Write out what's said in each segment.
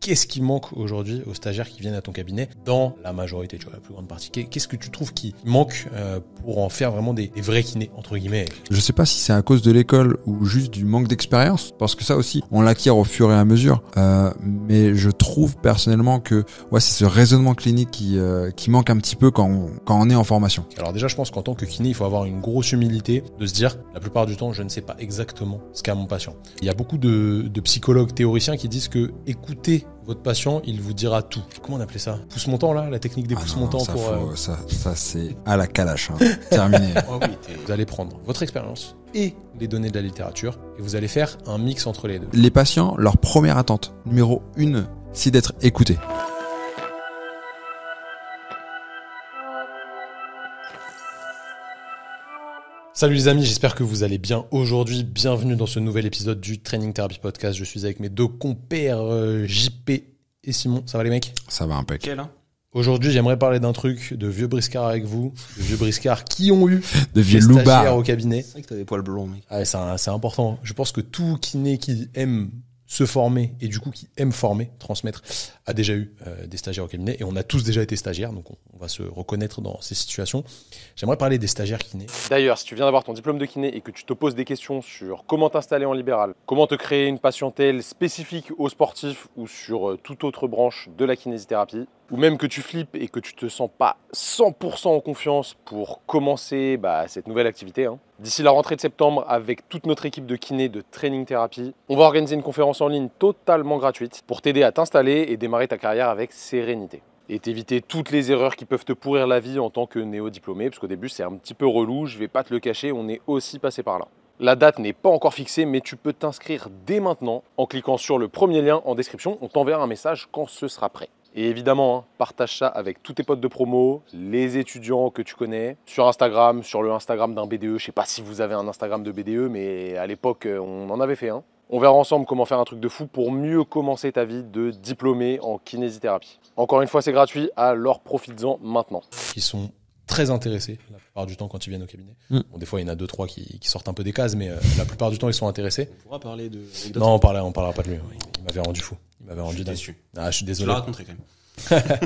qu'est-ce qui manque aujourd'hui aux stagiaires qui viennent à ton cabinet dans la majorité, tu vois, la plus grande partie? Qu'est-ce que tu trouves qui manque pour en faire vraiment des vrais kinés, entre guillemets? Je sais pas si c'est à cause de l'école ou juste du manque d'expérience, parce que ça aussi, on l'acquiert au fur et à mesure. Mais je trouve personnellement que c'est ce raisonnement clinique qui manque un petit peu quand on est en formation. Alors déjà, je pense qu'en tant que kiné, il faut avoir une grosse humilité de se dire, la plupart du temps, je ne sais pas exactement ce qu'a mon patient. Il y a beaucoup de psychologues théoriciens qui disent que écoutez votre patient, il vous dira tout. Comment on appelait ça? Pouce montant, là, la technique des pouces montants pour... Ça c'est à la calache, hein. Terminé. Oh oui, vous allez prendre votre expérience et les données de la littérature et vous allez faire un mix entre les deux. Les patients, leur première attente, numéro 1, c'est d'être écoutés. Salut les amis, j'espère que vous allez bien aujourd'hui. Bienvenue dans ce nouvel épisode du Training Therapy Podcast. Je suis avec mes deux compères JP et Simon. Ça va les mecs? Ça va impeccable. Hein. Aujourd'hui, j'aimerais parler d'un truc de vieux briscards avec vous. De vieux briscards qui ont eu de vieux des stagiaires loupards au cabinet. C'est vrai que t'as des poils blonds, mec. Ah, c'est important. Je pense que tout kiné qui aime se former et du coup qui aime former, transmettre, a déjà eu des stagiaires au cabinet et on a tous déjà été stagiaires, donc on va se reconnaître dans ces situations. J'aimerais parler des stagiaires kinés. D'ailleurs, si tu viens d'avoir ton diplôme de kiné et que tu te poses des questions sur comment t'installer en libéral, comment te créer une patientèle spécifique aux sportifs ou sur toute autre branche de la kinésithérapie, ou même que tu flippes et que tu te sens pas 100% en confiance pour commencer cette nouvelle activité, d'ici la rentrée de septembre, avec toute notre équipe de kinés de Training Therapy, on va organiser une conférence en ligne totalement gratuite pour t'aider à t'installer et démarrer ta carrière avec sérénité. Et t'éviter toutes les erreurs qui peuvent te pourrir la vie en tant que néo-diplômé, parce qu'au début c'est un petit peu relou, je vais pas te le cacher, on est aussi passé par là. La date n'est pas encore fixée, mais tu peux t'inscrire dès maintenant en cliquant sur le premier lien en description. On t'enverra un message quand ce sera prêt. Et évidemment, partage ça avec tous tes potes de promo, les étudiants que tu connais, sur Instagram, sur le Instagram d'un BDE. Je sais pas si vous avez un Instagram de BDE, mais à l'époque, on en avait fait un. On verra ensemble comment faire un truc de fou pour mieux commencer ta vie de diplômé en kinésithérapie. Encore une fois, c'est gratuit, alors profites-en maintenant. Ils sont très intéressés la plupart du temps quand ils viennent au cabinet. Bon, des fois, il y en a 2-3 qui sortent un peu des cases, mais la plupart du temps, ils sont intéressés. On pourra parler de... Non, on parlera pas de lui. Il m'avait rendu fou. Il m'avait rendu déçu. Ah, je suis Je désolé. l'ai raconté quand même.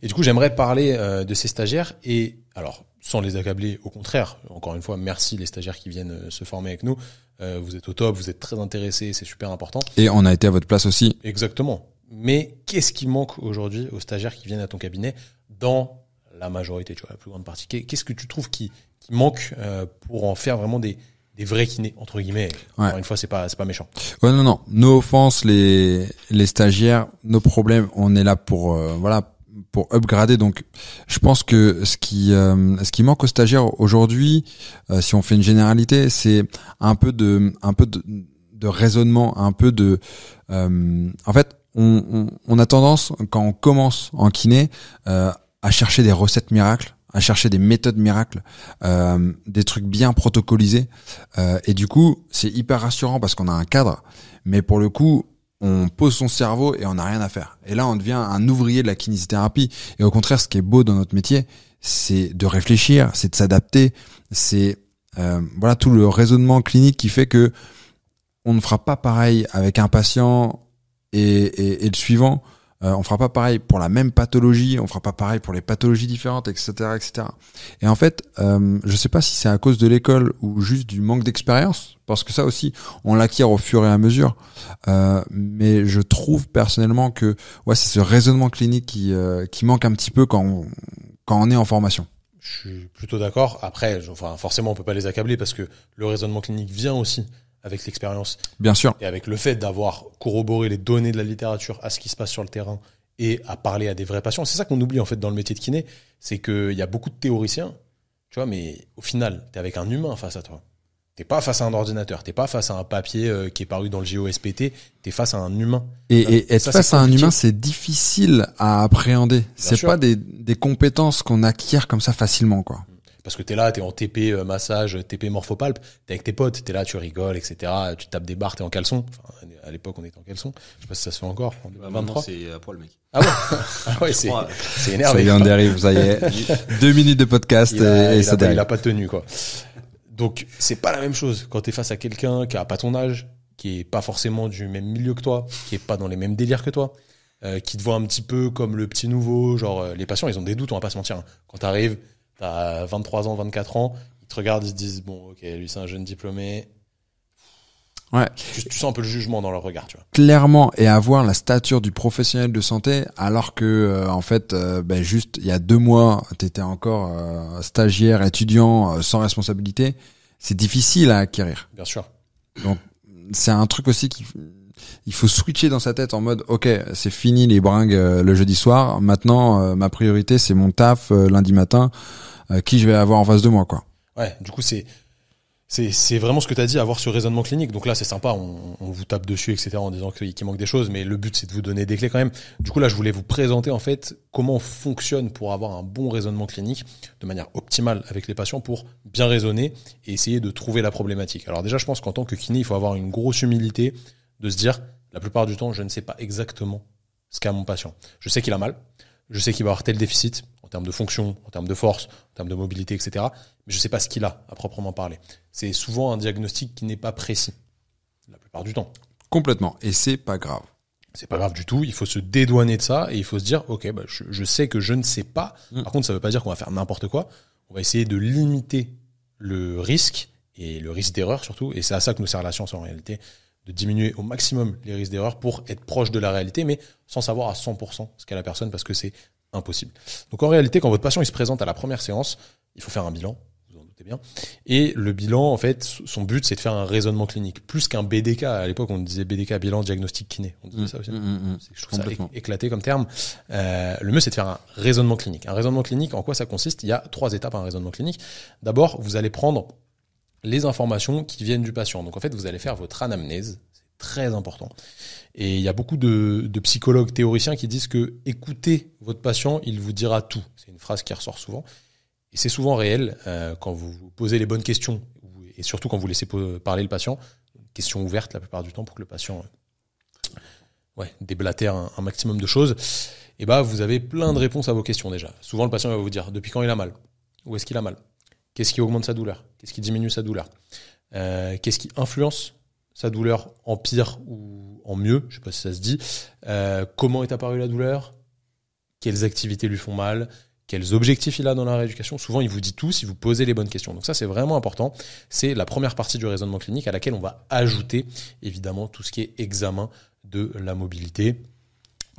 Et du coup, j'aimerais parler de ces stagiaires et alors, sans les accabler, au contraire, encore une fois, merci les stagiaires qui viennent se former avec nous. Vous êtes au top, vous êtes très intéressés, c'est super important. Et on a été à votre place aussi. Exactement. Mais qu'est-ce qui manque aujourd'hui aux stagiaires qui viennent à ton cabinet dans la majorité, tu vois, la plus grande partie? Qu'est-ce que tu trouves qui manque pour en faire vraiment des vrais kinés, entre guillemets? Encore une fois, c'est pas méchant. Ouais, non. No offense, les stagiaires, nos problèmes, on est là pour upgrader. Donc, je pense que ce qui manque aux stagiaires aujourd'hui, si on fait une généralité, c'est un peu de raisonnement, un peu de, en fait, on a tendance, quand on commence en kiné, à chercher des recettes miracles, à chercher des méthodes miracles, des trucs bien protocolisés, et du coup c'est hyper rassurant parce qu'on a un cadre, mais pour le coup on pose son cerveau et on n'a rien à faire, et là on devient un ouvrier de la kinésithérapie. Et au contraire, ce qui est beau dans notre métier, c'est de réfléchir, c'est de s'adapter, c'est tout le raisonnement clinique qui fait que on ne fera pas pareil avec un patient et le suivant. On fera pas pareil pour la même pathologie, on fera pas pareil pour les pathologies différentes, etc., etc. Et en fait, je sais pas si c'est à cause de l'école ou juste du manque d'expérience, parce que ça aussi, on l'acquiert au fur et à mesure. Mais je trouve personnellement que c'est ce raisonnement clinique qui manque un petit peu quand on est en formation. Je suis plutôt d'accord. Après, forcément, on peut pas les accabler parce que le raisonnement clinique vient aussi avec l'expérience. Bien sûr. Et avec le fait d'avoir corroboré les données de la littérature à ce qui se passe sur le terrain et à parler à des vrais patients. C'est ça qu'on oublie en fait dans le métier de kiné, c'est qu'il y a beaucoup de théoriciens, tu vois, mais au final, t'es avec un humain face à toi. T'es pas face à un ordinateur, t'es pas face à un papier qui est paru dans le GOSPT, t'es face à un humain. Et être face à un humain, c'est difficile à appréhender. C'est pas des compétences qu'on acquiert comme ça facilement, quoi. Parce que t'es là, t'es en TP massage, TP morphopalpe, t'es avec tes potes, t'es là, tu rigoles, etc. Tu tapes des barres, t'es en caleçon. Enfin, à l'époque, on était en caleçon. Je sais pas si ça se fait encore. En 2023. Maintenant, c'est à poil, mec. Ah ouais, c'est énervé. Ça y est, on dérive, ça y est. 2 minutes de podcast et ça dérive. Il a pas tenu, quoi. Donc, c'est pas la même chose quand t'es face à quelqu'un qui a pas ton âge, qui est pas forcément du même milieu que toi, qui est pas dans les mêmes délires que toi. qui te voient un petit peu comme le petit nouveau. Genre, les patients, ils ont des doutes, on va pas se mentir. Hein. Quand t'arrives, t'as 23 ans, 24 ans, ils te regardent, ils se disent, bon, ok, lui, c'est un jeune diplômé. Ouais. Tu sens un peu le jugement dans leur regard, tu vois. Clairement, et avoir la stature du professionnel de santé, alors que en fait, juste il y a 2 mois, t'étais encore stagiaire, étudiant, sans responsabilité. C'est difficile à acquérir. Bien sûr. Donc c'est un truc aussi il faut switcher dans sa tête en mode ok, c'est fini les bringues le jeudi soir. Maintenant, ma priorité c'est mon taf lundi matin. Qui je vais avoir en face de moi, quoi. Ouais. Du coup, c'est vraiment ce que tu as dit, avoir ce raisonnement clinique. Donc là, c'est sympa, on vous tape dessus, etc., en disant qu'il manque des choses, mais le but, c'est de vous donner des clés quand même. Du coup, là, je voulais vous présenter, en fait, comment on fonctionne pour avoir un bon raisonnement clinique de manière optimale avec les patients pour bien raisonner et essayer de trouver la problématique. Alors déjà, je pense qu'en tant que kiné, il faut avoir une grosse humilité de se dire, la plupart du temps, je ne sais pas exactement ce qu'a mon patient. Je sais qu'il a mal, je sais qu'il va avoir tel déficit, en termes de fonction, en termes de force, en termes de mobilité, etc. Mais je ne sais pas ce qu'il a, à proprement parler. C'est souvent un diagnostic qui n'est pas précis, la plupart du temps. Complètement. Et c'est pas grave. C'est pas grave du tout. Il faut se dédouaner de ça et il faut se dire, ok, je sais que je ne sais pas. Par contre, ça veut pas dire qu'on va faire n'importe quoi. On va essayer de limiter le risque et le risque d'erreur surtout. Et c'est à ça que nous sert la science en réalité, de diminuer au maximum les risques d'erreur pour être proche de la réalité, mais sans savoir à 100% ce qu'a la personne parce que c'est impossible. Donc en réalité, quand votre patient il se présente à la première séance, il faut faire un bilan, vous en doutez bien. Et le bilan, en fait, son but, c'est de faire un raisonnement clinique. Plus qu'un BDK. À l'époque, on disait BDK, bilan diagnostic kiné. On disait ça aussi. Je trouve ça éclaté comme terme. Le mieux, c'est de faire un raisonnement clinique. Un raisonnement clinique, en quoi ça consiste? Il y a 3 étapes à un raisonnement clinique. D'abord, vous allez prendre les informations qui viennent du patient. Donc en fait, vous allez faire votre anamnèse. C'est très important. Et il y a beaucoup de psychologues théoriciens qui disent que écoutez votre patient, il vous dira tout. C'est une phrase qui ressort souvent. Et c'est souvent réel quand vous posez les bonnes questions et surtout quand vous laissez parler le patient. Question ouverte la plupart du temps pour que le patient déblatère un maximum de choses. Et vous avez plein de réponses à vos questions déjà. Souvent le patient va vous dire depuis quand il a mal, où est-ce qu'il a mal, qu'est-ce qui augmente sa douleur, qu'est-ce qui diminue sa douleur, qu'est-ce qui influence sa douleur en pire ou en mieux, je sais pas si ça se dit, comment est apparue la douleur, quelles activités lui font mal, quels objectifs il a dans la rééducation. Souvent, il vous dit tout si vous posez les bonnes questions. Donc ça, c'est vraiment important. C'est la première partie du raisonnement clinique à laquelle on va ajouter évidemment tout ce qui est examen de la mobilité,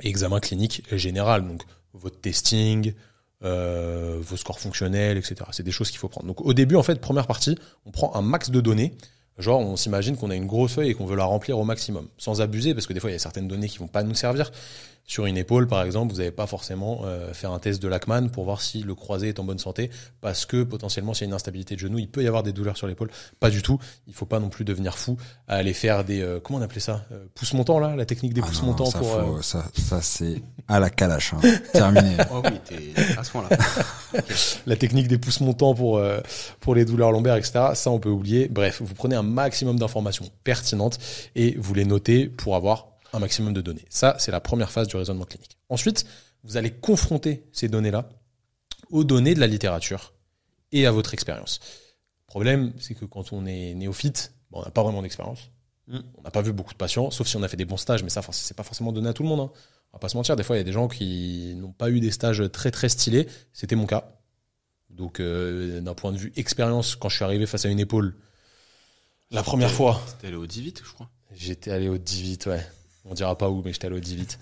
examen clinique général. Donc votre testing, vos scores fonctionnels, etc. C'est des choses qu'il faut prendre. Donc au début, en fait, première partie, on prend un max de données. Genre, on s'imagine qu'on a une grosse feuille et qu'on veut la remplir au maximum, sans abuser, parce que des fois, il y a certaines données qui vont pas nous servir. Sur une épaule, par exemple, vous n'allez pas forcément faire un test de Lachman pour voir si le croisé est en bonne santé, parce que potentiellement, s'il y a une instabilité de genou, il peut y avoir des douleurs sur l'épaule. Pas du tout. Il faut pas non plus devenir fou à aller faire des comment on appelait ça, pouces montants là, la technique des pouces montants pour. Ça c'est à la calache, hein. Terminé. Oh oui, t'es à ce point-là. Okay. La technique des pouces montants pour les douleurs lombaires, etc. Ça, on peut oublier. Bref, vous prenez un maximum d'informations pertinentes et vous les notez pour avoir un maximum de données. Ça, c'est la première phase du raisonnement clinique. Ensuite, vous allez confronter ces données-là aux données de la littérature et à votre expérience. Le problème, c'est que quand on est néophyte, on n'a pas vraiment d'expérience. On n'a pas vu beaucoup de patients, sauf si on a fait des bons stages, mais ça, c'est pas forcément donné à tout le monde. Hein. On va pas se mentir, des fois, il y a des gens qui n'ont pas eu des stages très très stylés. C'était mon cas. Donc, d'un point de vue expérience, quand je suis arrivé face à une épaule, la première fois... C'était allé au 18, je crois. J'étais allé au 18, ouais. On dira pas où, mais j'étais allé au 18.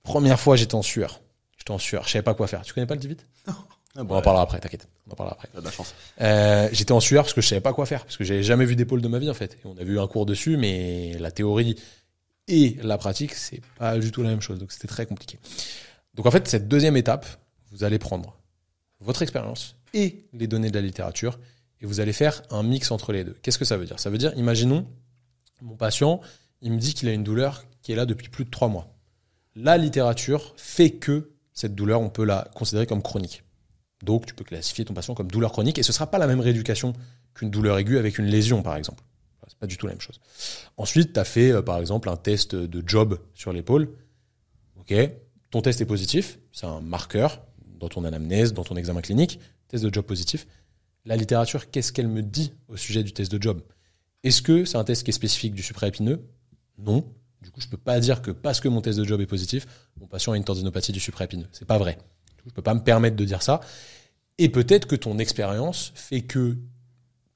Première fois, j'étais en sueur. Je savais pas quoi faire. Tu connais pas le 18 ? Non. On en parlera après, t'inquiète. On en parlera après. T'as de la chance. J'étais en sueur parce que je savais pas quoi faire. Parce que j'avais jamais vu d'épaule de ma vie, en fait. Et on a eu un cours dessus, mais la théorie et la pratique, c'est pas du tout la même chose. Donc, c'était très compliqué. Donc, en fait, cette deuxième étape, vous allez prendre votre expérience et les données de la littérature et vous allez faire un mix entre les deux. Qu'est-ce que ça veut dire ? Ça veut dire, imaginons, mon patient, il me dit qu'il a une douleur qui est là depuis plus de 3 mois. La littérature fait que cette douleur, on peut la considérer comme chronique. Donc, tu peux classifier ton patient comme douleur chronique et ce ne sera pas la même rééducation qu'une douleur aiguë avec une lésion, par exemple. C'est pas du tout la même chose. Ensuite, tu as fait, par exemple, un test de job sur l'épaule. Ok, ton test est positif, c'est un marqueur dans ton anamnèse, dans ton examen clinique. Test de job positif. La littérature, qu'est-ce qu'elle me dit au sujet du test de job ? Est-ce que c'est un test qui est spécifique du supraépineux ? Non. Du coup, je peux pas dire que parce que mon test de job est positif, mon patient a une tendinopathie du supraépineux. C'est pas vrai. Je peux pas me permettre de dire ça. Et peut-être que ton expérience fait que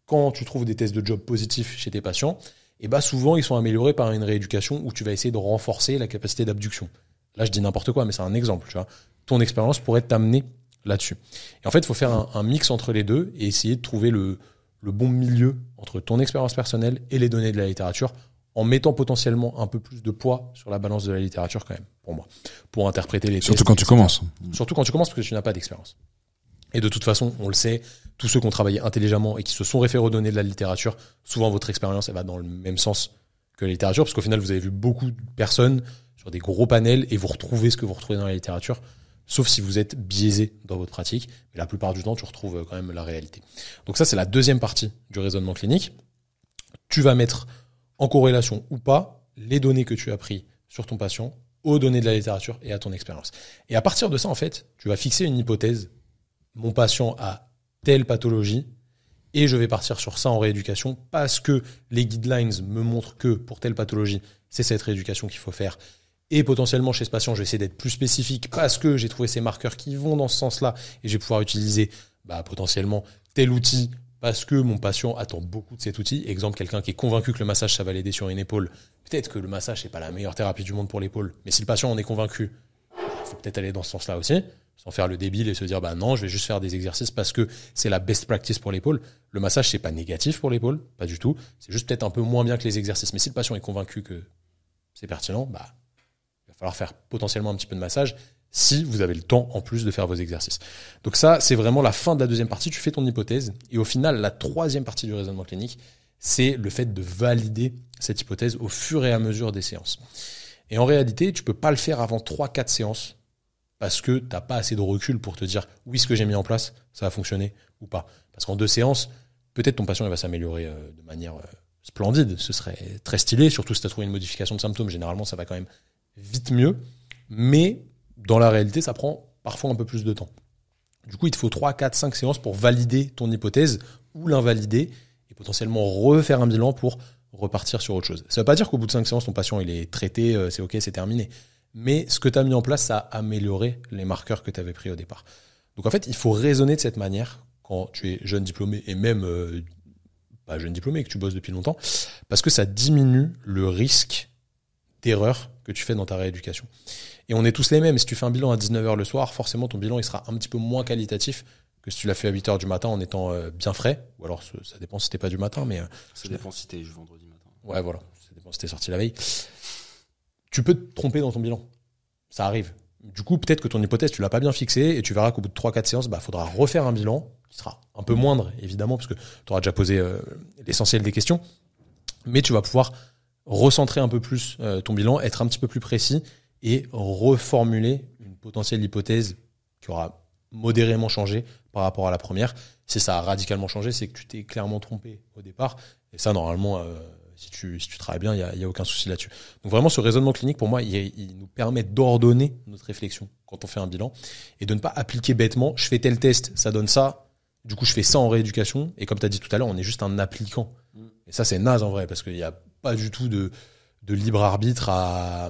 quand tu trouves des tests de job positifs chez tes patients, et bah souvent ils sont améliorés par une rééducation où tu vas essayer de renforcer la capacité d'abduction. Là, je dis n'importe quoi, mais c'est un exemple. Tu vois. Ton expérience pourrait t'amener là-dessus. Et en fait, il faut faire un mix entre les deux et essayer de trouver le bon milieu entre ton expérience personnelle et les données de la littérature, en mettant potentiellement un peu plus de poids sur la balance de la littérature quand même, pour moi, pour interpréter les tests. Surtout quand tu commences. Surtout quand tu commences, parce que tu n'as pas d'expérience. Et de toute façon, on le sait, tous ceux qui ont travaillé intelligemment et qui se sont référés aux données de la littérature, souvent votre expérience, elle va dans le même sens que la littérature, parce qu'au final, vous avez vu beaucoup de personnes sur des gros panels et vous retrouvez ce que vous retrouvez dans la littérature, sauf si vous êtes biaisé dans votre pratique. Mais la plupart du temps, tu retrouves quand même la réalité. Donc ça, c'est la deuxième partie du raisonnement clinique. Tu vas mettre en corrélation ou pas les données que tu as prises sur ton patient aux données de la littérature et à ton expérience. Et à partir de ça, en fait, tu vas fixer une hypothèse. Mon patient a telle pathologie et je vais partir sur ça en rééducation parce que les guidelines me montrent que pour telle pathologie, c'est cette rééducation qu'il faut faire. Et potentiellement, chez ce patient, je vais essayer d'être plus spécifique parce que j'ai trouvé ces marqueurs qui vont dans ce sens-là et je vais pouvoir utiliser potentiellement tel outil parce que mon patient attend beaucoup de cet outil. Exemple, quelqu'un qui est convaincu que le massage, ça va l'aider sur une épaule. Peut-être que le massage, c'est pas la meilleure thérapie du monde pour l'épaule. Mais si le patient en est convaincu, il faut peut-être aller dans ce sens-là aussi, sans faire le débile et se dire, non, je vais juste faire des exercices parce que c'est la best practice pour l'épaule. Le massage, c'est pas négatif pour l'épaule, pas du tout. C'est juste peut-être un peu moins bien que les exercices. Mais si le patient est convaincu que c'est pertinent, il va falloir faire potentiellement un petit peu de massage si vous avez le temps en plus de faire vos exercices. Donc ça, c'est vraiment la fin de la deuxième partie. Tu fais ton hypothèse. Et au final, la troisième partie du raisonnement clinique, c'est le fait de valider cette hypothèse au fur et à mesure des séances. Et en réalité, tu peux pas le faire avant 3-4 séances parce que t'as pas assez de recul pour te dire oui, ce que j'ai mis en place, ça va fonctionner ou pas. Parce qu'en 2 séances, peut-être ton patient il va s'améliorer de manière splendide. Ce serait très stylé, surtout si tu as trouvé une modification de symptômes. Généralement, ça va quand même vite mieux. Mais dans la réalité, ça prend parfois un peu plus de temps. Du coup, il te faut 3, 4, 5 séances pour valider ton hypothèse ou l'invalider et potentiellement refaire un bilan pour repartir sur autre chose. Ça ne veut pas dire qu'au bout de 5 séances, ton patient il est traité, c'est OK, c'est terminé. Mais ce que tu as mis en place, ça a amélioré les marqueurs que tu avais pris au départ. Donc en fait, il faut raisonner de cette manière quand tu es jeune diplômé et même pas jeune diplômé, que tu bosses depuis longtemps, parce que ça diminue le risque d'erreur que tu fais dans ta rééducation. Et on est tous les mêmes. Si tu fais un bilan à 19h le soir, forcément ton bilan il sera un petit peu moins qualitatif que si tu l'as fait à 8h du matin en étant bien frais. Ou alors ça dépend si t'es pas du matin, mais ça dépend si t'es vendredi matin. Ouais, voilà. Ça dépend si t'es sorti la veille. Tu peux te tromper dans ton bilan. Ça arrive. Du coup, peut-être que ton hypothèse, tu l'as pas bien fixée et tu verras qu'au bout de 3-4 séances, faudra refaire un bilan qui sera un peu moindre, évidemment, parce que tu auras déjà posé l'essentiel des questions. Mais tu vas pouvoir recentrer un peu plus ton bilan, être un petit peu plus précis et reformuler une potentielle hypothèse qui aura modérément changé par rapport à la première. Si ça a radicalement changé, c'est que tu t'es clairement trompé au départ. Et ça, normalement, si tu travailles bien, il y a aucun souci là-dessus. Donc vraiment, ce raisonnement clinique, pour moi, il nous permet d'ordonner notre réflexion quand on fait un bilan et de ne pas appliquer bêtement. Je fais tel test, ça donne ça. Du coup, je fais ça en rééducation. Et comme tu as dit tout à l'heure, on est juste un appliquant. Et ça, c'est naze en vrai, parce qu'il n'y a pas du tout de libre arbitre à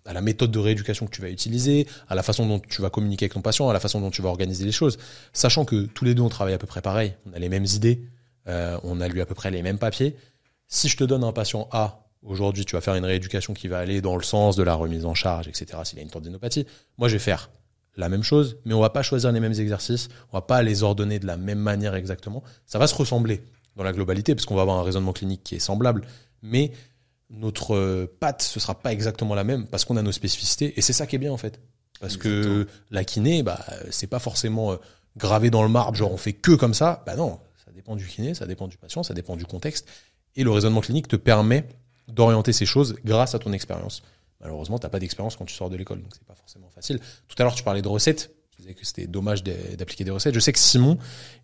la méthode de rééducation que tu vas utiliser, à la façon dont tu vas communiquer avec ton patient, à la façon dont tu vas organiser les choses. Sachant que tous les deux, on travaille à peu près pareil. On a les mêmes idées. On a lu à peu près les mêmes papiers. Si je te donne un patient A, aujourd'hui, tu vas faire une rééducation qui va aller dans le sens de la remise en charge, etc., s'il a une tendinopathie. Moi, je vais faire la même chose, mais on va pas choisir les mêmes exercices. On va pas les ordonner de la même manière exactement. Ça va se ressembler dans la globalité, parce qu'on va avoir un raisonnement clinique qui est semblable, mais notre patte, ce sera pas exactement la même, parce qu'on a nos spécificités, et c'est ça qui est bien, en fait. Parce exactement. Que la kiné, c'est pas forcément gravé dans le marbre, genre on fait que comme ça. Non, ça dépend du kiné, ça dépend du patient, ça dépend du contexte. Et le raisonnement clinique te permet d'orienter ces choses grâce à ton expérience. Malheureusement, t'as pas d'expérience quand tu sors de l'école, donc c'est pas forcément facile. Tout à l'heure, tu parlais de recettes. Tu disais que c'était dommage d'appliquer des recettes. Je sais que Simon,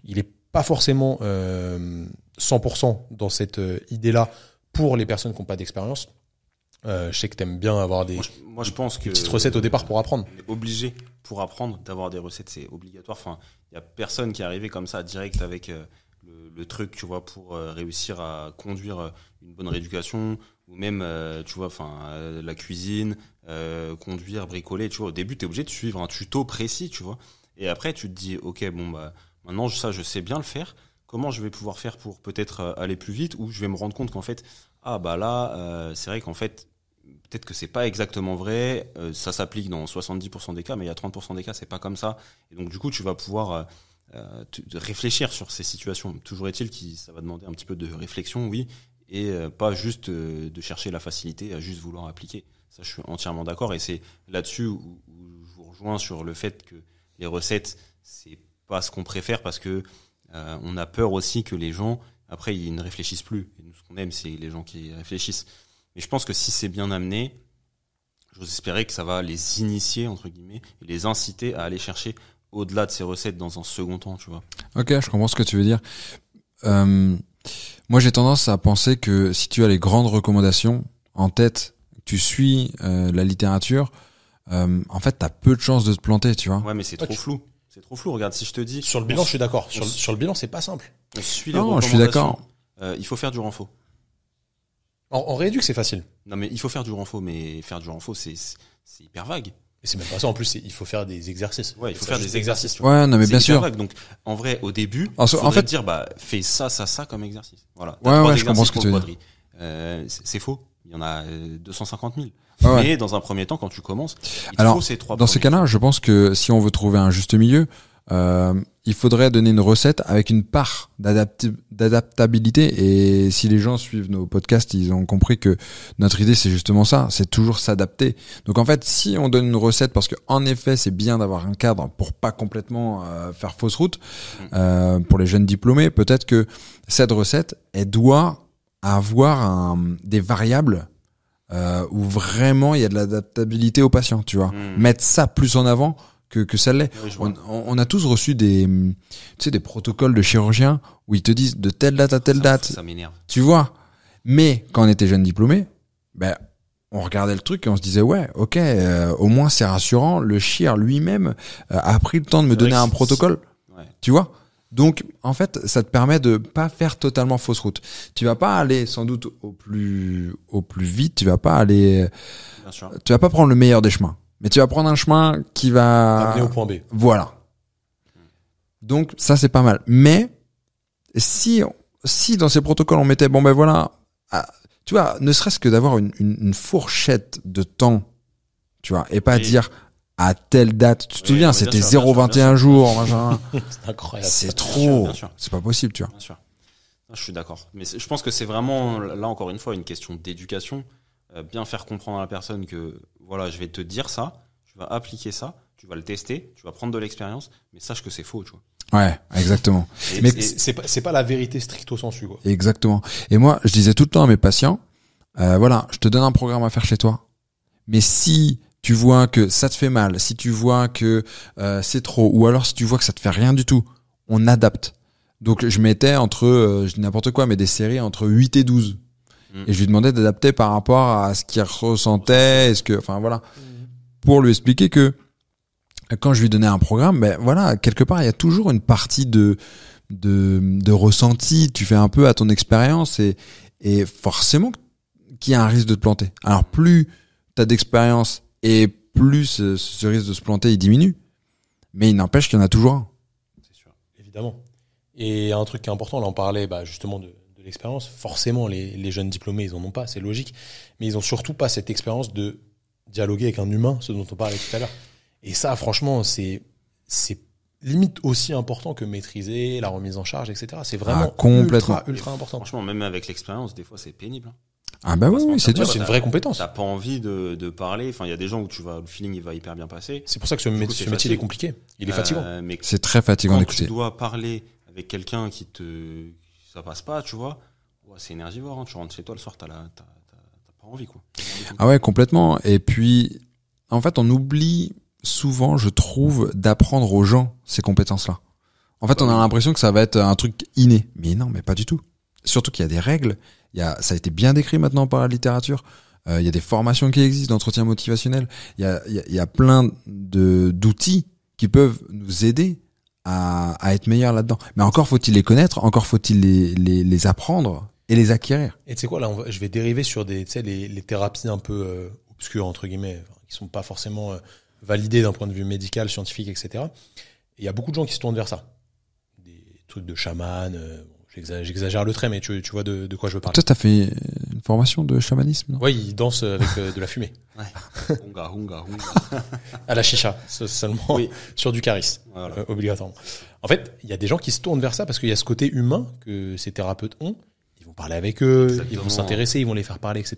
il est pas forcément 100% dans cette idée-là pour les personnes qui n'ont pas d'expérience. Je sais que t'aimes bien avoir des moi, je pense que petites recettes au départ pour apprendre. On est obligé pour apprendre d'avoir des recettes, c'est obligatoire. Enfin, il y a personne qui est arrivé comme ça direct avec le truc, tu vois, pour réussir à conduire une bonne rééducation ou même tu vois, la cuisine, conduire, bricoler, tu vois, au début t'es obligé de suivre un tuto précis, tu vois, et après tu te dis ok, bon bah maintenant ça je sais bien le faire, comment je vais pouvoir faire pour peut-être aller plus vite, ou je vais me rendre compte qu'en fait c'est vrai qu'en fait peut-être que c'est pas exactement vrai, ça s'applique dans 70% des cas, mais il y a 30% des cas c'est pas comme ça, et donc du coup tu vas pouvoir de réfléchir sur ces situations. Toujours est-il que ça va demander un petit peu de réflexion, oui, et pas juste de chercher la facilité à juste vouloir appliquer. Ça, je suis entièrement d'accord, et c'est là-dessus où je vous rejoins sur le fait que les recettes, c'est pas ce qu'on préfère, parce que on a peur aussi que les gens, après, ils ne réfléchissent plus. Et nous, ce qu'on aime, c'est les gens qui réfléchissent. Mais je pense que si c'est bien amené, j'ose espérer que ça va les initier, entre guillemets, et les inciter à aller chercher au-delà de ces recettes dans un second temps, tu vois. Ok, je comprends ce que tu veux dire. Moi, j'ai tendance à penser que si tu as les grandes recommandations en tête, tu suis la littérature, en fait, t'as peu de chances de te planter, tu vois. Ouais, mais c'est trop flou. C'est trop flou. Regarde, si je te dis... Sur le bilan, je suis d'accord. Sur le bilan, c'est pas simple. On suit les Non, recommandations. je suis d'accord. Il faut faire du renfort. En rééduque, c'est facile. Non, mais il faut faire du renfort, mais faire du renfort, c'est hyper vague. Et c'est même pas ça. En plus, il faut faire des exercices. Ouais, il faut faire des exercices. Ouais, non, mais bien hyper sûr. vague. Donc, en vrai, au début, En fait, te dire, fais ça comme exercice. Voilà. Ouais, je comprends ce que tu veux dire. C'est faux. Il y en a 250 000. Ouais. Mais dans un premier temps, quand tu commences, il te Alors, faut ces 3 dans ces cas-là, je pense que si on veut trouver un juste milieu, il faudrait donner une recette avec une part d'adaptabilité. Et si les gens suivent nos podcasts, ils ont compris que notre idée, c'est justement ça, c'est toujours s'adapter. Donc en fait, si on donne une recette, parce que en effet, c'est bien d'avoir un cadre pour pas complètement faire fausse route, pour les jeunes diplômés, peut-être que cette recette, elle doit avoir des variables où vraiment il y a de l'adaptabilité aux patients, tu vois. Mettre ça plus en avant que ça l'est. Oui, on a tous reçu des protocoles de chirurgiens où ils te disent de telle date à telle date. Ça m'énerve. Tu vois. Mais quand on était jeune diplômé, on regardait le truc et on se disait ouais, ok, au moins c'est rassurant. Le chir lui-même a pris le temps de me donner un protocole. Ouais. Tu vois. Donc en fait, ça te permet de pas faire totalement fausse route. Tu vas pas aller sans doute au plus vite. Tu vas pas aller. Bien sûr. Tu vas pas prendre le meilleur des chemins. Mais tu vas prendre un chemin qui va T'amener au point B. Voilà. Donc ça c'est pas mal. Mais si dans ces protocoles on mettait tu vois, ne serait-ce que d'avoir une fourchette de temps, tu vois, et pas dire à telle date. Tu te souviens, c'était 0,21 jours, machin. C'est incroyable. C'est trop. Bien sûr. C'est pas possible, tu vois. Bien sûr. Je suis d'accord. Mais je pense que c'est vraiment, là encore une fois, une question d'éducation. Bien faire comprendre à la personne que, voilà, je vais te dire ça, tu vas appliquer ça, tu vas le tester, tu vas prendre de l'expérience, mais sache que c'est faux, tu vois. Ouais, exactement. Mais c'est pas la vérité stricto sensu, quoi. Exactement. Et moi, je disais tout le temps à mes patients, je te donne un programme à faire chez toi. Mais si tu vois que ça te fait mal, si tu vois que c'est trop, ou alors si tu vois que ça te fait rien du tout, on adapte. Donc je mettais je dis n'importe quoi, mais des séries entre 8 et 12. Et je lui demandais d'adapter par rapport à ce qu'il ressentait, pour lui expliquer que quand je lui donnais un programme, quelque part il y a toujours une partie de ressenti. Tu fais un peu à ton expérience et forcément qu'il y a un risque de te planter. Alors plus t'as d'expérience et plus ce risque de se planter il diminue, mais il n'empêche qu'il y en a toujours un. C'est sûr, évidemment. Et un truc qui est important, là on parlait justement de l'expérience. Forcément, les jeunes diplômés, ils en ont pas, c'est logique. Mais ils ont surtout pas cette expérience de dialoguer avec un humain, ce dont on parlait tout à l'heure. Et ça, franchement, c'est limite aussi important que maîtriser la remise en charge, etc. C'est vraiment complètement ultra important. Franchement, même avec l'expérience, des fois, c'est pénible. Ah oui, c'est dur. C'est une vraie compétence. T'as pas envie de parler. Enfin, il y a des gens où le feeling il va hyper bien passer. C'est pour ça que ce métier est compliqué. Il est fatigant. Mais c'est très fatigant d'écouter. Quand tu dois parler avec quelqu'un ça passe pas, tu vois. Ouais, c'est énergivore. Hein. Tu rentres chez toi le soir, t'as pas envie, quoi. Ah ouais, complètement. Et puis, en fait, on oublie souvent, je trouve, d'apprendre aux gens ces compétences-là. En fait, on a l'impression que ça va être un truc inné. Mais non, mais pas du tout. Surtout qu'il y a des règles. Ça a été bien décrit maintenant par la littérature. Il y a des formations qui existent d'entretien motivationnel. Il y a plein d'outils qui peuvent nous aider à être meilleurs là-dedans. Mais encore faut-il les connaître, encore faut-il les apprendre et les acquérir. Et tu sais quoi, là, je vais dériver sur des, tu sais, les thérapies un peu obscures, entre guillemets, qui sont pas forcément validées d'un point de vue médical, scientifique, etc. Et il y a beaucoup de gens qui se tournent vers ça. Des trucs de chaman, j'exagère le trait, mais tu vois de quoi je veux parler. Toi, t'as fait une formation de chamanisme, non? Ouais, ils dansent avec de la fumée. Ouais. Hunga. À la chicha, seulement Oui. sur du charisme, Voilà. obligatoirement. En fait, il y a des gens qui se tournent vers ça parce qu'il y a ce côté humain que ces thérapeutes ont. Ils vont parler avec eux, Exactement. ils vont s'intéresser, ils vont les faire parler, etc.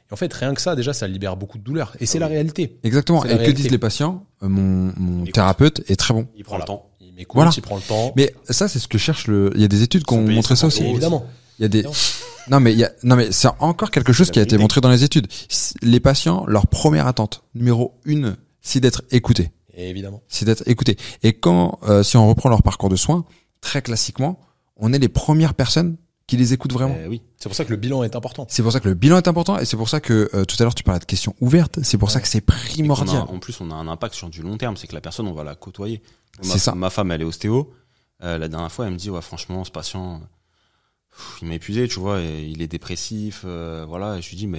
Et en fait, rien que ça, déjà, ça libère beaucoup de douleur. Et c'est la réalité. Exactement. C'est Et la que réalité. disent les patients? Mon Écoute. thérapeute est très bon. Il prend le temps. Il m'écoute, Voilà. il prend le temps. Mais ça, c'est ce que cherche il y a des études qui Ils sont ont payés montré ça 50 aussi. euros. Évidemment. Il y a des, Évidemment. non mais c'est encore quelque chose La qui a été vérité. montré dans les études. Les patients, leur première attente, numéro 1, c'est d'être écoutés. Et évidemment. C'est d'être écoutés. Et quand, si on reprend leur parcours de soins, très classiquement, on est les premières personnes qui les écoutent vraiment. Oui. C'est pour ça que le bilan est important. C'est pour ça que le bilan est important et c'est pour ça que tout à l'heure tu parlais de questions ouvertes. C'est pour ça que c'est Et qu'on primordial. en plus, on a un impact sur du long terme. C'est que la personne, on va la côtoyer. C'est ça. Ma femme, elle est ostéo. La dernière fois, elle me dit, ouais, franchement, ce patient, il m'a épuisé, tu vois, et il est dépressif, voilà. Et je lui dis,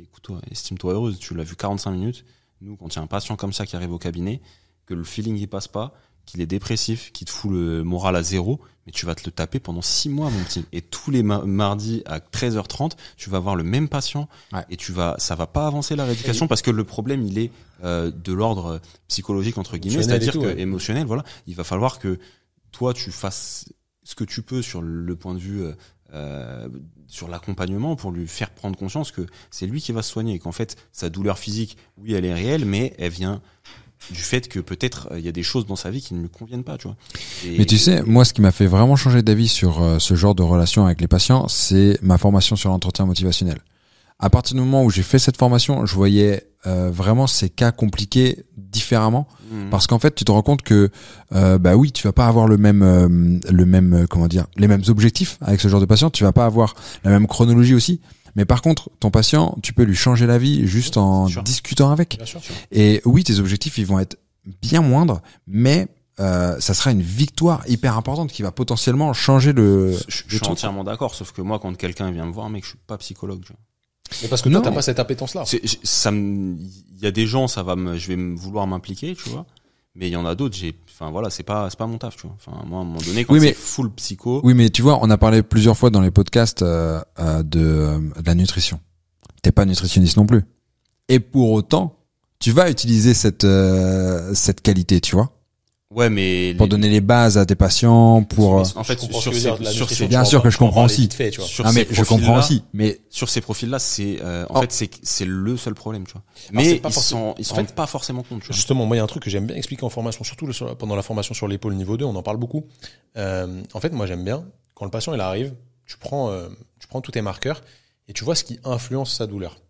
écoute-toi, estime-toi heureuse. Tu l'as vu 45 minutes. Nous, quand il y a un patient comme ça qui arrive au cabinet, que le feeling il passe pas, qu'il est dépressif, qu'il te fout le moral à zéro, mais tu vas te le taper pendant 6 mois, mon petit. Et tous les mardis à 13h30, tu vas voir le même patient. Ouais. Et ça va pas avancer la rééducation parce que le problème, il est de l'ordre psychologique, entre guillemets. Émotionnel et C'est-à-dire tout, que ouais. émotionnel, voilà. Il va falloir que toi, tu fasses ce que tu peux sur le point de vue sur l'accompagnement pour lui faire prendre conscience que c'est lui qui va se soigner et qu'en fait sa douleur physique, oui, elle est réelle, mais elle vient du fait que peut-être il y a des choses dans sa vie qui ne lui conviennent pas, tu vois. Mais tu sais, moi, ce qui m'a fait vraiment changer d'avis sur ce genre de relation avec les patients, c'est ma formation sur l'entretien motivationnel. À partir du moment où j'ai fait cette formation, je voyais vraiment ces cas compliqués différemment, parce qu'en fait, tu te rends compte que bah oui, tu vas pas avoir le même comment dire, les mêmes objectifs avec ce genre de patient, tu vas pas avoir la même chronologie aussi. Mais par contre, ton patient, tu peux lui changer la vie juste en C'est sûr. discutant avec. Bien sûr. Et oui, tes objectifs, ils vont être bien moindres, mais ça sera une victoire hyper importante qui va potentiellement changer le Je le suis truc. entièrement d'accord, sauf que moi, quand quelqu'un vient me voir, mec, je suis pas psychologue, tu vois. Mais parce que Non. toi, t'as pas cette appétence-là. Il y a des gens, je vais vouloir m'impliquer, tu vois. Mais il y en a d'autres, enfin voilà, c'est pas mon taf, tu vois. Enfin, moi, à un moment donné, quand Oui, mais- c'est full psycho, Oui, mais tu vois, on a parlé plusieurs fois dans les podcasts de la nutrition. T'es pas nutritionniste non plus. Et pour autant, tu vas utiliser cette qualité, tu vois, ouais, mais pour donner les bases à tes patients, pour. en fait, Je comprends sur ce que tu veux dire, la ces, nutrition, bien tu sûr vas que en- je tu vas en comprends parler aussi. vite fait, tu vois. sur Ah mais ces je comprends profils-là- aussi, mais Sur ces profils-là, c'est Oh. fait c'est le seul problème, tu vois. c'est Mais pas ils forcément- s'en en rendent fait, pas forcément compte, tu vois. Justement, moi, il y a un truc que j'aime bien expliquer en formation, surtout pendant la formation sur l'épaule niveau 2, on en parle beaucoup. En fait, moi, j'aime bien, quand le patient il arrive, tu prends tous tes marqueurs et tu vois ce qui influence sa douleur.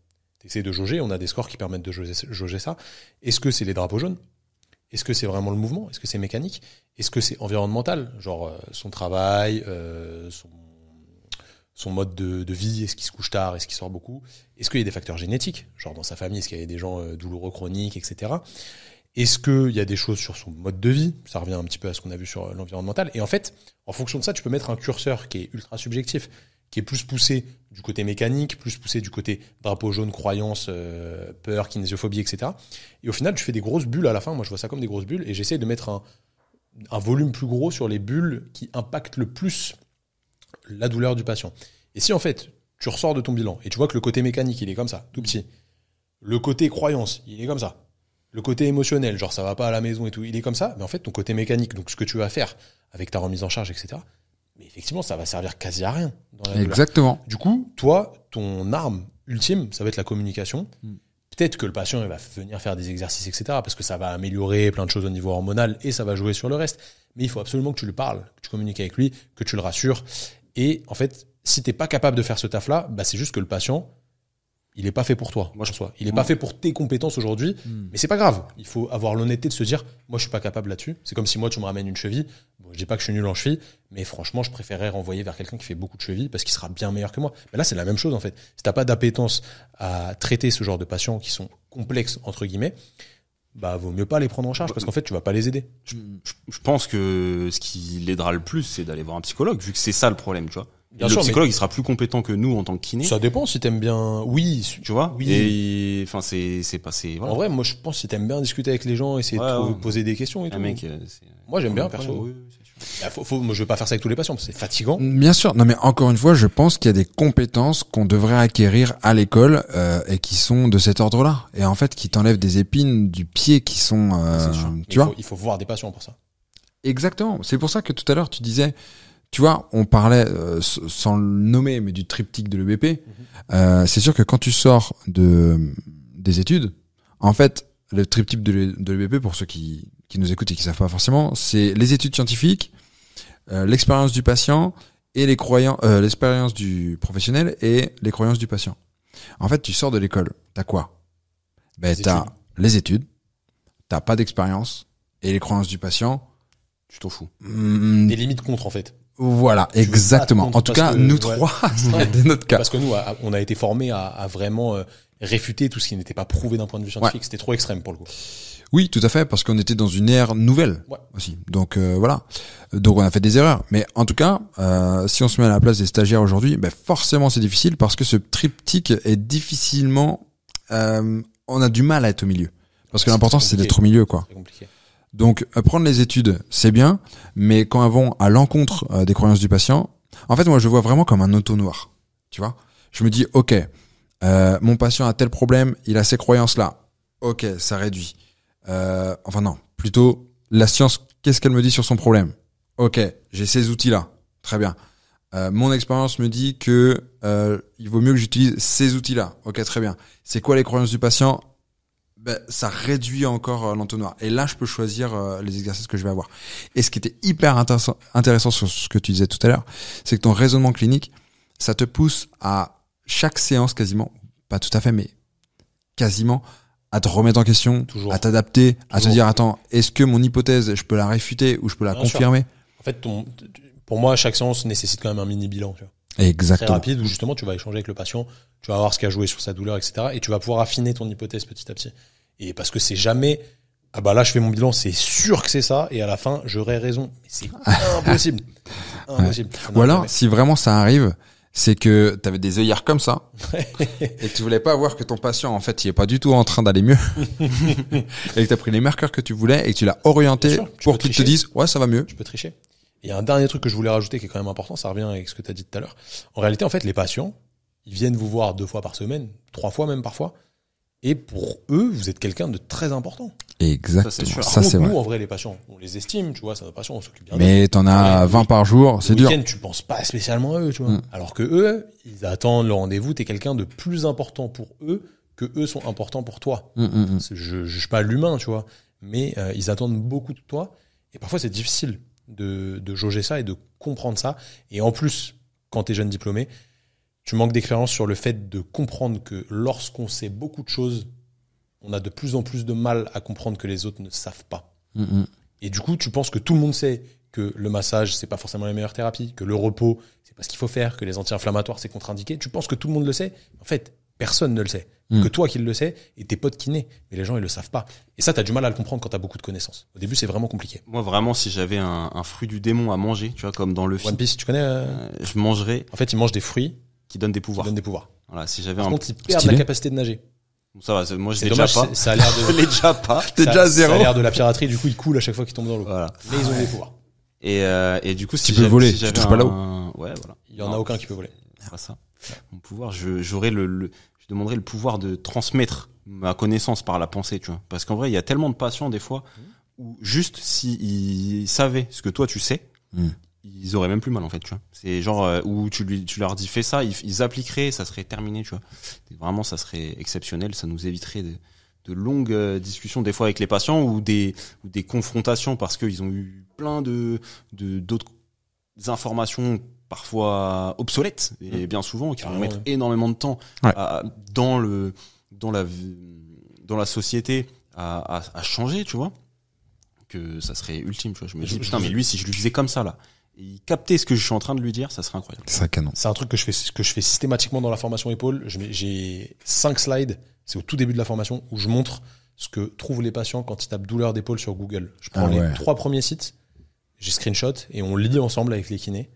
Tu essaies de jauger, on a des scores qui permettent de jauger ça. Est-ce que c'est les drapeaux jaunes ? Est-ce que c'est vraiment le mouvement ? Est-ce que c'est mécanique ? Est-ce que c'est environnemental ? Genre son travail, son mode de vie, est-ce qu'il se couche tard, est-ce qu'il sort beaucoup ? Est-ce qu'il y a des facteurs génétiques ? Genre dans sa famille, est-ce qu'il y a des gens douloureux chroniques, etc. Est-ce qu'il y a des choses sur son mode de vie ? Ça revient un petit peu à ce qu'on a vu sur l'environnemental. Et en fait, en fonction de ça, tu peux mettre un curseur qui est ultra subjectif, qui est plus poussé du côté mécanique, plus poussé du côté drapeau jaune, croyance, peur, kinésiophobie, etc. Et au final, tu fais des grosses bulles à la fin. Moi, je vois ça comme des grosses bulles. Et j'essaie de mettre un volume plus gros sur les bulles qui impactent le plus la douleur du patient. Et si en fait, tu ressors de ton bilan et tu vois que le côté mécanique, il est comme ça, tout petit. Le côté croyance, il est comme ça. Le côté émotionnel, genre ça va pas à la maison et tout, il est comme ça. Mais en fait, ton côté mécanique, donc ce que tu vas faire avec ta remise en charge, etc. Mais effectivement, ça va servir quasi à rien dans la douleur. exactement. Du coup, toi, ton arme ultime, ça va être la communication. Peut-être que le patient il va venir faire des exercices, etc. Parce que ça va améliorer plein de choses au niveau hormonal et ça va jouer sur le reste. Mais il faut absolument que tu lui parles, que tu communiques avec lui, que tu le rassures. Et en fait, si t'es pas capable de faire ce taf-là, bah c'est juste que le patient, il est pas fait pour toi. Moi, je- Il est pas fait pour tes compétences aujourd'hui. Mais c'est pas grave. Il faut avoir l'honnêteté de se dire, moi, je suis pas capable là-dessus. C'est comme si moi, tu me ramènes une cheville. Bon, je dis pas que je suis nul en cheville, mais franchement, je préférerais renvoyer vers quelqu'un qui fait beaucoup de chevilles parce qu'il sera bien meilleur que moi. Mais là, c'est la même chose, en fait. Si t'as pas d'appétence à traiter ce genre de patients qui sont complexes, entre guillemets, bah, vaut mieux pas les prendre en charge parce qu'en fait, tu vas pas les aider. Je pense que ce qui l'aidera le plus, c'est d'aller voir un psychologue, vu que c'est ça le problème, tu vois. Et le psychologue, il sera plus compétent que nous en tant que kiné. Ça dépend si t'aimes bien. Oui. Tu vois. Oui. Et enfin, c'est passé. Voilà. En vrai, moi, je pense si t'aimes bien discuter avec les gens, essayer de poser des questions et tout. Mec, moi, j'aime bien, perso. Oui, moi, je veux pas faire ça avec tous les patients, parce que c'est fatigant. Bien sûr. Non, mais encore une fois, je pense qu'il y a des compétences qu'on devrait acquérir à l'école et qui sont de cet ordre-là. Et en fait, qui t'enlèvent des épines du pied qui sont. Tu vois. Il faut voir des patients pour ça. Exactement. C'est pour ça que tout à l'heure tu disais. Tu vois, on parlait, sans le nommer, mais du triptyque de l'EBP. C'est sûr que quand tu sors des études, en fait, le triptyque de l'EBP, pour ceux qui nous écoutent et qui savent pas forcément, c'est les études scientifiques, l'expérience du patient et l'expérience du professionnel et les croyances du patient. En fait, tu sors de l'école, t'as quoi? Ben, t'as les études, t'as pas d'expérience et les croyances du patient. Tu t'en fous. Des limites contre, en fait. Voilà, exactement. En tout cas, nous trois, c'était notre cas. Parce que nous, on a été formés à vraiment réfuter tout ce qui n'était pas prouvé d'un point de vue scientifique. C'était trop extrême pour le coup. Oui, tout à fait, parce qu'on était dans une ère nouvelle aussi. Donc voilà. Donc on a fait des erreurs. Mais en tout cas, si on se met à la place des stagiaires aujourd'hui, ben forcément c'est difficile parce que ce triptyque est difficilement. On a du mal à être au milieu. Parce que l'important c'est d'être au milieu, quoi. C'est compliqué. Donc prendre les études, c'est bien, mais quand elles vont à l'encontre des croyances du patient, en fait moi je le vois vraiment comme un entonnoir. Tu vois, je me dis ok, mon patient a tel problème, il a ces croyances là, ok, ça réduit. Enfin non, plutôt la science, qu'est-ce qu'elle me dit sur son problème? Ok, j'ai ces outils là, très bien. Mon expérience me dit que il vaut mieux que j'utilise ces outils là, ok, très bien. C'est quoi les croyances du patient? Ben, ça réduit encore l'entonnoir. Et là, je peux choisir les exercices que je vais avoir. Et ce qui était hyper intéressant sur ce que tu disais tout à l'heure, c'est que ton raisonnement clinique, ça te pousse à chaque séance quasiment, pas tout à fait, mais quasiment, à te remettre en question, Toujours. à t'adapter, à te dire, attends, est-ce que mon hypothèse, je peux la réfuter ou je peux la confirmer? En fait, pour moi, chaque séance nécessite quand même un mini bilan. Tu vois. Exactement. Très rapide où justement tu vas échanger avec le patient, tu vas voir ce qui a joué sur sa douleur, etc. Et tu vas pouvoir affiner ton hypothèse petit à petit. Et parce que c'est jamais, ah bah là je fais mon bilan, c'est sûr que c'est ça, et à la fin j'aurai raison. Mais c'est impossible. Impossible. Ou alors, si vraiment ça arrive, c'est que t'avais des œillères comme ça, et que tu voulais pas voir que ton patient, en fait, il est pas du tout en train d'aller mieux, et que t'as pris les marqueurs que tu voulais, et que tu l'as orienté pour qu'il te dise, ouais, ça va mieux. Tu peux tricher. Et un dernier truc que je voulais rajouter qui est quand même important, ça revient avec ce que tu as dit tout à l'heure. En réalité, en fait, les patients, ils viennent vous voir 2 fois par semaine, 3 fois même parfois. Et pour eux, vous êtes quelqu'un de très important. Exactement. Ça, c'est vrai. Nous, en vrai, les patients, on les estime, tu vois, c'est nos patients, on s'occupe bien d'eux. Mais t'en as 20 par jour, c'est dur. Le week-end, tu penses pas spécialement à eux, tu vois. Alors que eux, ils attendent le rendez-vous, t'es quelqu'un de plus important pour eux que eux sont importants pour toi. Je juge pas l'humain, tu vois. Mais ils attendent beaucoup de toi. Et parfois, c'est difficile de jauger ça et de comprendre ça. Et en plus, quand t'es jeune diplômé, tu manques d'expérience sur le fait de comprendre que lorsqu'on sait beaucoup de choses, on a de plus en plus de mal à comprendre que les autres ne savent pas. Et du coup, tu penses que tout le monde sait que le massage, c'est pas forcément la meilleure thérapie, que le repos, c'est pas ce qu'il faut faire, que les anti-inflammatoires, c'est contre-indiqué. Tu penses que tout le monde le sait. En fait, personne ne le sait. Que toi qui le sais et tes potes kinés. Mais les gens, ils le savent pas. Et ça, t'as du mal à le comprendre quand t'as beaucoup de connaissances. Au début, c'est vraiment compliqué. Moi, vraiment, si j'avais un fruit du démon à manger, tu vois, comme dans le film. One Piece, tu connais je mangerais. En fait, ils mangent des fruits qui donnent des pouvoirs. Voilà, si j'avais Par contre, ils perdent la capacité de nager. Ça va, moi je l'ai déjà pas. Ça a l'air de. Je l'ai déjà pas. T'es déjà à zéro. Ça a l'air de la piraterie, du coup, ils coulent à chaque fois qu'ils tombent dans l'eau. Voilà. Mais ils ont des pouvoirs. Et du coup, si tu peux voler, si tu touches pas là-haut. Ouais, voilà. Il y en a aucun qui peut voler. C'est pas ça. Mon pouvoir, j'aurais je demanderais le pouvoir de transmettre ma connaissance par la pensée, tu vois. Parce qu'en vrai, il y a tellement de patients, des fois, où juste s'ils savaient ce que toi tu sais, ils auraient même plus mal, en fait, tu vois. C'est genre, où tu leur dis fais ça, ils appliqueraient, ça serait terminé, tu vois. Et vraiment, ça serait exceptionnel, ça nous éviterait de longues discussions, des fois avec les patients, ou des confrontations parce qu'ils ont eu plein d'autres informations parfois obsolètes, et bien souvent, qui vont mettre énormément de temps dans la société à changer, tu vois, que ça serait ultime, tu vois. Je me dis, putain, mais lui, si je lui disais comme ça, là, et il captait ce que je suis en train de lui dire, ça serait incroyable. C'est canon. C'est un truc que je fais systématiquement dans la formation épaule. J'ai 5 slides, c'est au tout début de la formation, où je montre ce que trouvent les patients quand ils tapent douleur d'épaule sur Google. Je prends les 3 premiers sites, j'ai screenshot, et on lit ensemble avec les kinés.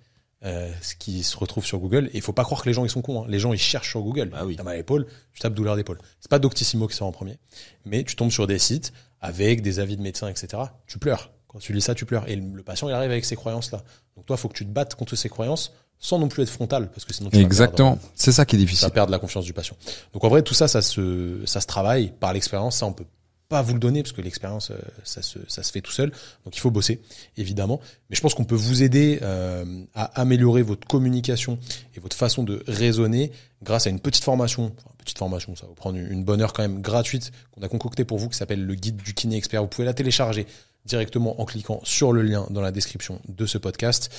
ce qui se retrouve sur Google. Et il faut pas croire que les gens ils sont cons. Hein. Les gens ils cherchent sur Google. Bah oui. T'as mal à l'épaule, tu tapes douleur d'épaule. C'est pas Doctissimo qui sort en premier, mais tu tombes sur des sites avec des avis de médecins, etc. Tu pleures. Quand tu lis ça, tu pleures. Et le patient il arrive avec ces croyances-là. Donc toi, il faut que tu te battes contre ces croyances sans non plus être frontal, parce que sinon tu Exactement. C'est ça qui est vas difficile. perdre la confiance du patient. Donc en vrai, tout ça, ça se travaille par l'expérience. Ça, on peut pas vous le donner parce que l'expérience, ça se fait tout seul. Donc il faut bosser, évidemment. Mais je pense qu'on peut vous aider à améliorer votre communication et votre façon de raisonner grâce à une petite formation. Enfin, petite formation, ça va vous prendre une bonne heure quand même gratuite qu'on a concoctée pour vous, qui s'appelle le guide du kiné expert. Vous pouvez la télécharger directement en cliquant sur le lien dans la description de ce podcast.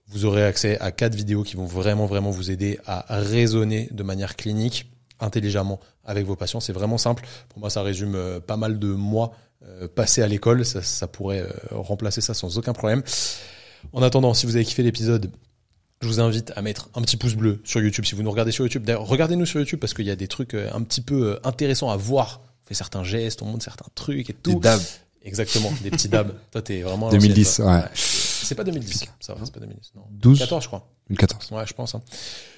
Vous aurez accès à 4 vidéos qui vont vraiment vous aider à raisonner de manière clinique, intelligemment avec vos patients. C'est vraiment simple. Pour moi, ça résume pas mal de mois passés à l'école. Ça pourrait remplacer ça sans aucun problème. En attendant, si vous avez kiffé l'épisode, je vous invite à mettre un petit pouce bleu sur YouTube. Si vous nous regardez sur YouTube, d'ailleurs, regardez-nous sur YouTube parce qu'il y a des trucs un petit peu intéressants à voir. On fait certains gestes, on montre certains trucs et tout. Des dabs. Exactement, des petits dabs. Toi, t'es vraiment à 2010, l'ancienne, toi. ouais. C'est pas 2010, ça va, c'est pas 2010. Non. 12. 14, je crois. 14. Ouais, je pense. Hein.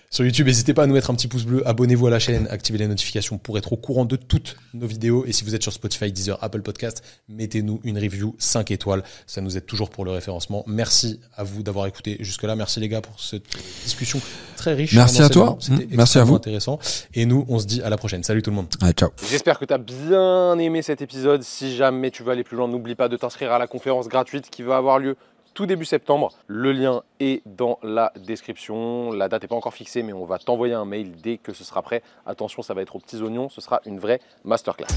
Sur YouTube, n'hésitez pas à nous mettre un petit pouce bleu, abonnez-vous à la chaîne, activez les notifications pour être au courant de toutes nos vidéos. Et si vous êtes sur Spotify, Deezer, Apple Podcast, mettez-nous une review 5 étoiles. Ça nous aide toujours pour le référencement. Merci à vous d'avoir écouté jusque-là. Merci les gars pour cette discussion très riche. Merci à toi. C'était Merci à vous. intéressant. Et nous, on se dit à la prochaine. Salut tout le monde. Allez, ciao. J'espère que tu as bien aimé cet épisode. Si jamais tu veux aller plus loin, n'oublie pas de t'inscrire à la conférence gratuite qui va avoir lieu tout début septembre. Le lien est dans la description. La date n'est pas encore fixée, mais on va t'envoyer un mail dès que ce sera prêt. Attention, ça va être aux petits oignons. Ce sera une vraie masterclass.